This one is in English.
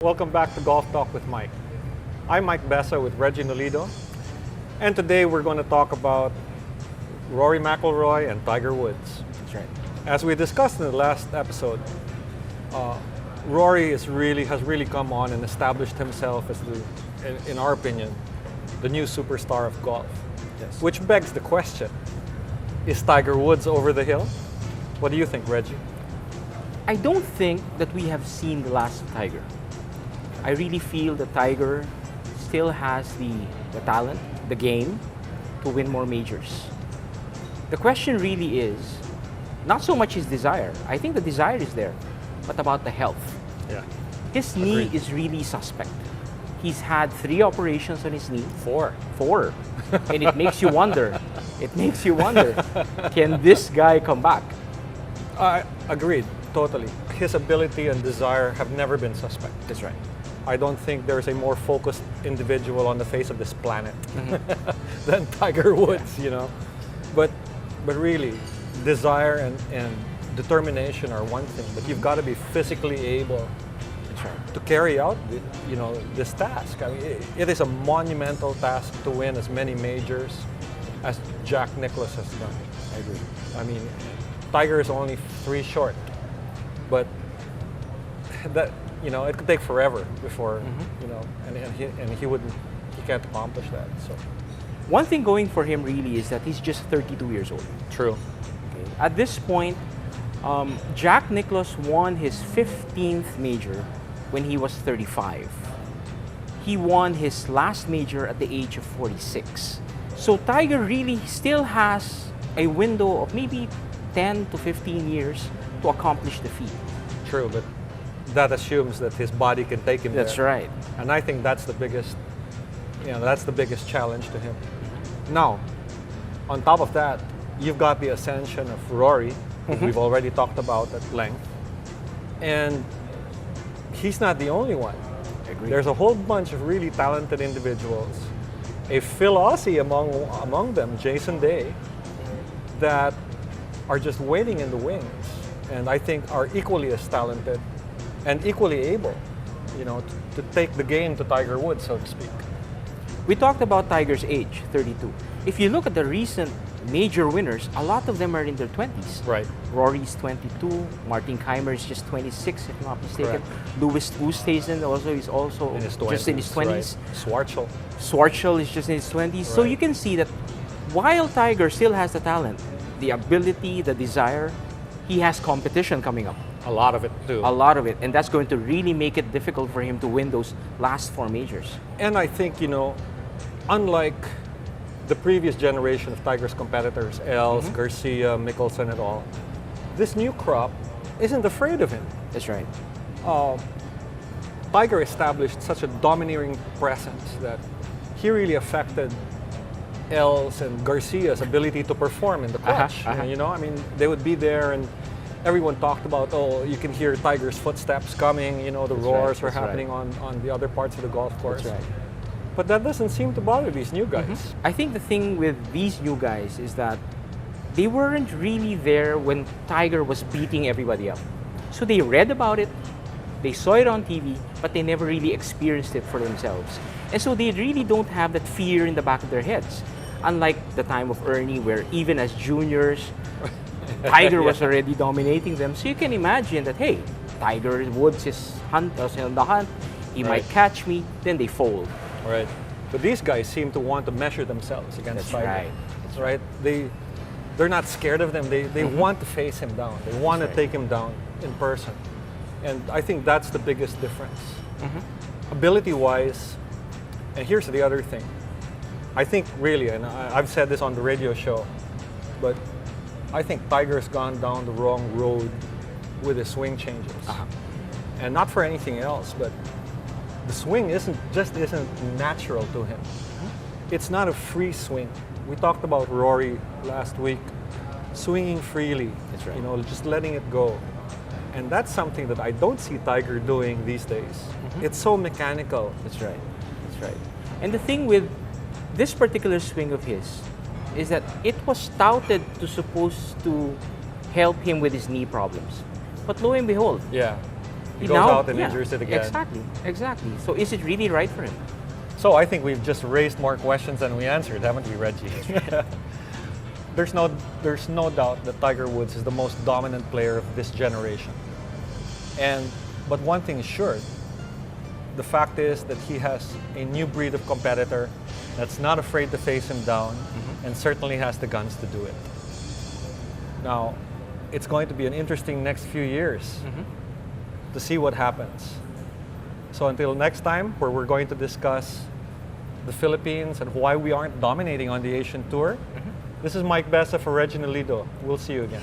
Welcome back to Golf Talk with Mike. I'm Mike Besa with Reggie Nolido, and today we're going to talk about Rory McIlroy and Tiger Woods. That's right. As we discussed in the last episode, Rory has really come on and established himself as in our opinion, the new superstar of golf. Yes. Which begs the question, is Tiger Woods over the hill? What do you think, Reggie? I don't think that we have seen the last of Tiger. I really feel that Tiger still has the talent, the game, to win more majors. The question really is, not so much his desire. I think the desire is there, but about the health. Yeah. His knee Agreed. is really suspect. He's had 3 operations on his knee. 4. And it makes you wonder. Can this guy come back? Agreed, totally. His ability and desire have never been suspect. That's right. I don't think there's a more focused individual on the face of this planet than Tiger Woods, you know. But really, desire and determination are one thing, but you've got to be physically able to carry out this task. I mean, it is a monumental task to win as many majors as Jack Nicklaus has done. I agree. I mean, Tiger is only 3 short, but that it could take forever before and he can't accomplish that. So One thing going for him really is that he's just 32 years old. true. Okay. At this point, Jack Nicklaus won his 15th major when he was 35. He won his last major at the age of 46. So Tiger really still has a window of maybe 10 to 15 years to accomplish the feat. True, but that assumes that his body can take him That's there. right. And I think that's the biggest, challenge to him. Now, on top of that, you've got the ascension of Rory, who we've already talked about at length, and he's not the only one. Agreed. There's a whole bunch of really talented individuals, a Phil Aussie among them, Jason Day, that are just waiting in the wings, and I think are equally as talented and equally able, to take the game to Tiger Woods, so to speak. We talked about Tiger's age, 32. If you look at the recent major winners, a lot of them are in their 20s. Right. Rory's 22, Martin Keimer is just 26, if not mistaken. Correct. Louis Oosthuizen is also In his just in his 20s. Right. Schwartzel. Schwartzel is just in his 20s. So Right. you can see that while Tiger still has the talent, the ability, the desire, he has competition coming up. A lot of it too. A lot of it. And that's going to really make it difficult for him to win those last 4 majors. And I think, unlike the previous generation of Tiger's competitors, Els, Garcia, Mickelson and all, this new crop isn't afraid of him. That's right. Tiger established such a domineering presence that he really affected Els and Garcia's ability to perform in the clutch. I mean, they would be there and everyone talked about, you can hear Tiger's footsteps coming, the roars were happening on the other parts of the golf course. That's right. But that doesn't seem to bother these new guys. I think the thing with these new guys is that they weren't really there when Tiger was beating everybody up. So they read about it, they saw it on TV, but they never really experienced it for themselves. And so they really don't have that fear in the back of their heads. Unlike the time of Ernie, where even as juniors, Tiger was already dominating them. So you can imagine that, hey, Tiger Woods is on the hunt, he might catch me, then they fold. Right. But these guys seem to want to measure themselves against Tiger. Right. That's right. They're not scared of them. They want to face him down. They want to take him down in person. And I think that's the biggest difference. Ability-wise, and here's the other thing. I think really, and I've said this on the radio show, but I think Tiger's gone down the wrong road with his swing changes. And not for anything else, but the swing isn't natural to him. It's not a free swing. We talked about Rory last week, swinging freely. That's right. Just letting it go. And that's something that I don't see Tiger doing these days. It's so mechanical. That's right. That's right. And the thing with this particular swing of his is that it was touted to supposed to help him with his knee problems. But lo and behold, Yeah. He goes out and injures it again. Exactly. So is it really right for him? So I think we've just raised more questions than we answered, haven't we, Reggie? There's no doubt that Tiger Woods is the most dominant player of this generation. But one thing is sure, the fact is that he has a new breed of competitor that's not afraid to face him down and certainly has the guns to do it. Now, it's going to be an interesting next few years to see what happens. So until next time, where we're going to discuss the Philippines and why we aren't dominating on the Asian Tour, this is Mike Besa for Reggie Nolido. We'll see you again.